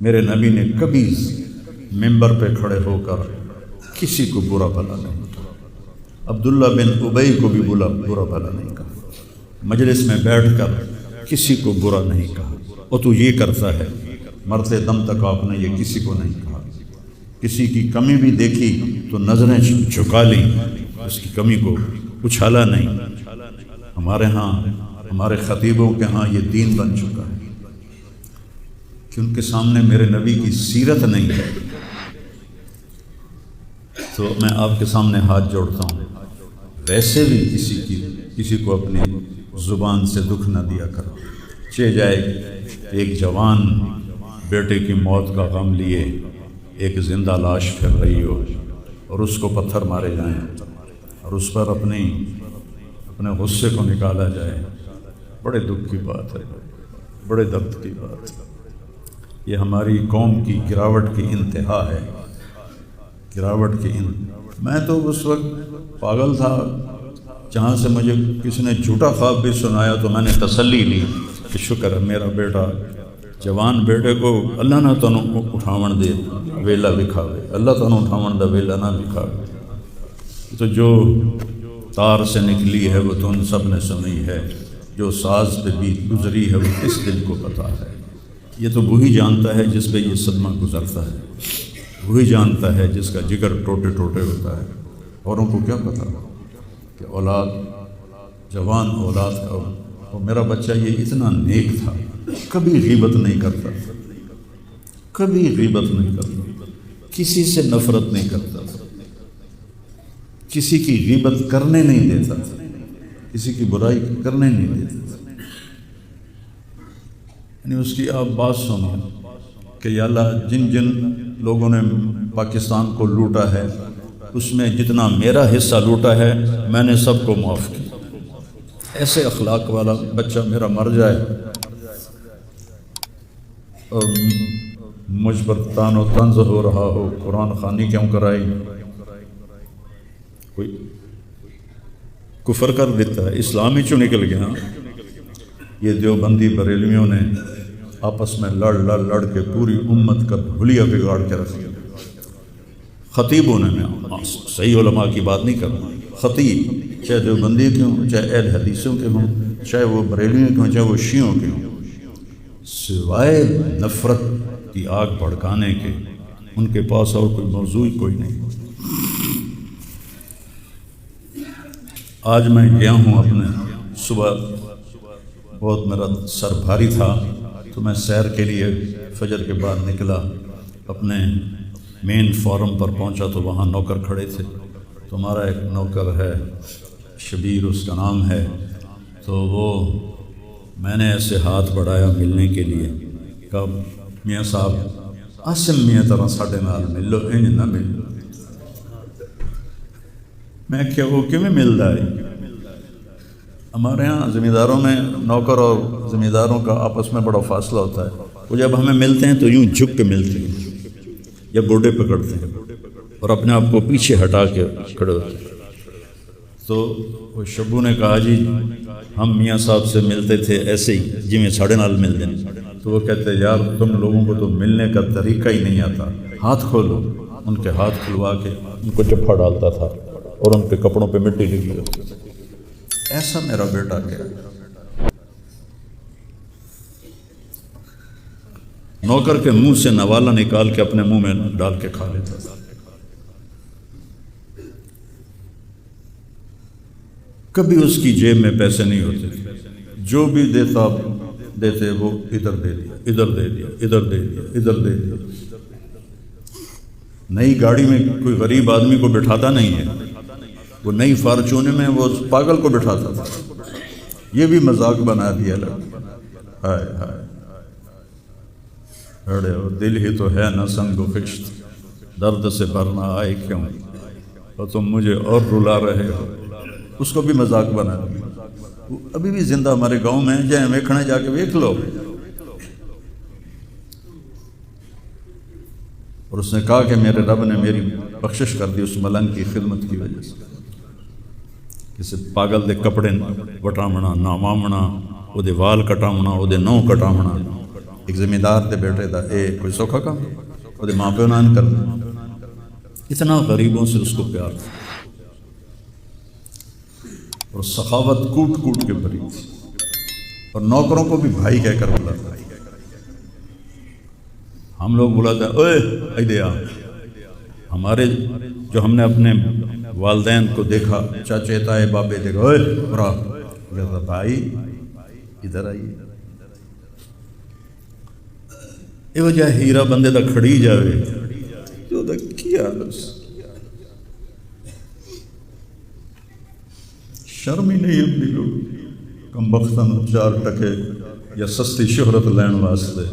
میرے نبی نے کبھی ممبر پہ کھڑے ہو کر کسی کو برا بھلا نہیں کہا، عبداللہ بن ابی کو بھی برا بھلا نہیں کہا، مجلس میں بیٹھ کر کسی کو برا نہیں کہا، اور تو یہ کرتا ہے، مرتے دم تک آپ نے یہ کسی کو نہیں کہا، کسی کی کمی بھی دیکھی تو نظریں جھکا لیں، اس کی کمی کو اچھالا نہیں۔ ہمارے ہاں، ہمارے خطیبوں کے ہاں یہ دین بن چکا ہے کہ ان کے سامنے میرے نبی کی سیرت نہیں ہے۔ تو میں آپ کے سامنے ہاتھ جوڑتا ہوں، ویسے بھی کسی کو اپنی زبان سے دکھ نہ دیا کرو، چہ جائے ایک جوان بیٹے کی موت کا غم لیے ایک زندہ لاش پھر رہی ہو اور اس کو پتھر مارے جائیں اور اس پر اپنے غصے کو نکالا جائے، بڑے دکھ کی بات ہے، بڑے درد کی بات ہے۔ یہ ہماری قوم کی گراوٹ کی انتہا ہے، گراوٹ کی میں تو اس وقت پاگل تھا، جہاں سے مجھے کسی نے جھوٹا خواب بھی سنایا تو میں نے تسلی لی کہ شکر ہے میرا بیٹا، جوان بیٹے کو اللہ نہ تنوں اٹھاون دے ویلا بکھاوے، اللہ تنوں اٹھاون دا ویلا نہ بکھاوے۔ تو جو تار سے نکلی ہے وہ تو ان سب نے سنی ہے، جو ساز پہ بھی گزری ہے وہ کس دل کو پتا ہے۔ یہ تو وہی جانتا ہے جس پہ یہ صدمہ گزرتا ہے، وہی جانتا ہے جس کا جگر ٹوٹے ٹوٹے ہوتا ہے۔ اوروں کو کیا پتا کہ اولاد، جوان اولاد کا، اور میرا بچہ یہ اتنا نیک تھا، کبھی غیبت نہیں کرتا، کبھی غیبت نہیں کرتا، کسی سے نفرت نہیں کرتا، کسی کی غیبت کرنے نہیں دیتا، کسی کی برائی کرنے نہیں دیتا۔ یعنی اس کی آپ بات سنو کہ یا اللہ، جن جن لوگوں نے پاکستان کو لوٹا ہے اس میں جتنا میرا حصہ لوٹا ہے میں نے سب کو معاف کیا۔ ایسے اخلاق والا بچہ میرا مر جائے اور مجھ پر تان و طنز ہو رہا ہو، قرآن خوانی کیوں کرائی، کوئی کفر کر دیتا ہے، اسلام ہی چوں نکل گیا۔ یہ دیوبندی بریلویوں نے آپس میں لڑ کے پوری امت کا بھولیا بگاڑ کے رکھ دیا۔ خطیبوں نے، میں صحیح علماء کی بات نہیں کرنا، خطیب چاہے دیوبندی کے ہوں، چاہے اہل حدیثوں کے ہوں، چاہے وہ بریلویوں کے ہوں، چاہے وہ شیعوں کے ہوں، سوائے نفرت کی آگ بھڑکانے کے ان کے پاس اور کوئی موضوع کوئی نہیں۔ آج میں گیا ہوں اپنے، صبح بہت میرا سر بھاری تھا تو میں سیر کے لیے فجر کے بعد نکلا، اپنے مین فورم پر پہنچا تو وہاں نوکر کھڑے تھے، تو ہمارا ایک نوکر ہے شبیر اس کا نام ہے، تو وہ میں نے ایسے ہاتھ بڑھایا ملنے کے لیے، کہا میاں صاحب عاصم میاں طرح ساڈے نال مل لو، انج نہ مل لو۔ میں کیا وہ کیوں ملتا ہے؟ ہمارے ہاں زمینداروں میں نوکر اور زمینداروں کا آپس میں بڑا فاصلہ ہوتا ہے، وہ جب ہمیں ملتے ہیں تو یوں جھک کے ملتے ہیں یا گوڈے پکڑتے ہیں اور اپنے آپ کو پیچھے ہٹا کے کھڑے ہوتے ہیں۔ تو وہ شبو نے کہا جی ہم میاں صاحب سے ملتے تھے ایسے ہی جی میں ساڑھے نال مل دیں، تو وہ کہتے یار تم لوگوں کو تو ملنے کا طریقہ ہی نہیں آتا، ہاتھ کھولو۔ ان کے ہاتھ کھلوا کے ان کو جفا ڈالتا تھا اور ان کے کپڑوں پہ مٹی ڈلی ہوتی تھی۔ ایسا میرا بیٹا کیا، نوکر کے منہ سے نوالا نکال کے اپنے منہ میں ڈال کے کھا لیتا تھا۔ کبھی اس کی جیب میں پیسے نہیں ہوتے تھے، جو بھی دیتے وہ ادھر دے دیا، ادھر دے دیا، ادھر دے دیا، ادھر دے دیا۔ نئی گاڑی میں کوئی غریب آدمی کو بٹھاتا نہیں ہے، وہ نئی فارچونے میں وہ پاگل کو بٹھاتا تھا۔ یہ بھی مذاق بنا دیا لوگ، ہائے ہائے ارے دل ہی تو ہے نہ سنگ و خشت، درد سے بھرنا آئے کیوں، اور تم مجھے اور رلا رہے ہو۔ اس کو بھی مذاق بنا دیا۔ وہ ابھی بھی زندہ ہمارے گاؤں میں جائیں ویکھنے جا کے ویکھ لو۔ اور اس نے کہا کہ میرے رب نے میری بخشش کر دی اس ملنگ کی خدمت کی وجہ سے۔ کسی پاگل دے کپڑے وٹامنا، نامامنا، وہ دے وال کٹامنا، وہ دے نو کٹامنا، ایک زمیندار دے بیٹے دا اے کوئی سوکھا کام وہ ماں پیو نہ کر اتنا غریبوں سے اس کو پیار تھا اور سخاوت کوٹ کوٹ کے بھری تھی اور نوکروں کو بھی بھائی کہہ کر بلاتا ہم لوگ بلاتے ہیں اوے ایدے آ ہمارے جو ہم نے اپنے والدین کو دیکھا چاچے تائے بابے دیکھا اوے برا کہتا بھائی ادھر آئیے یہ وجہ ہیرا بندے دا کھڑی جاوے جو دا کیا بس شرم ہی نہیں اپنی لوگ کم بختن چار ٹکے یا سستی شہرت لین واسطے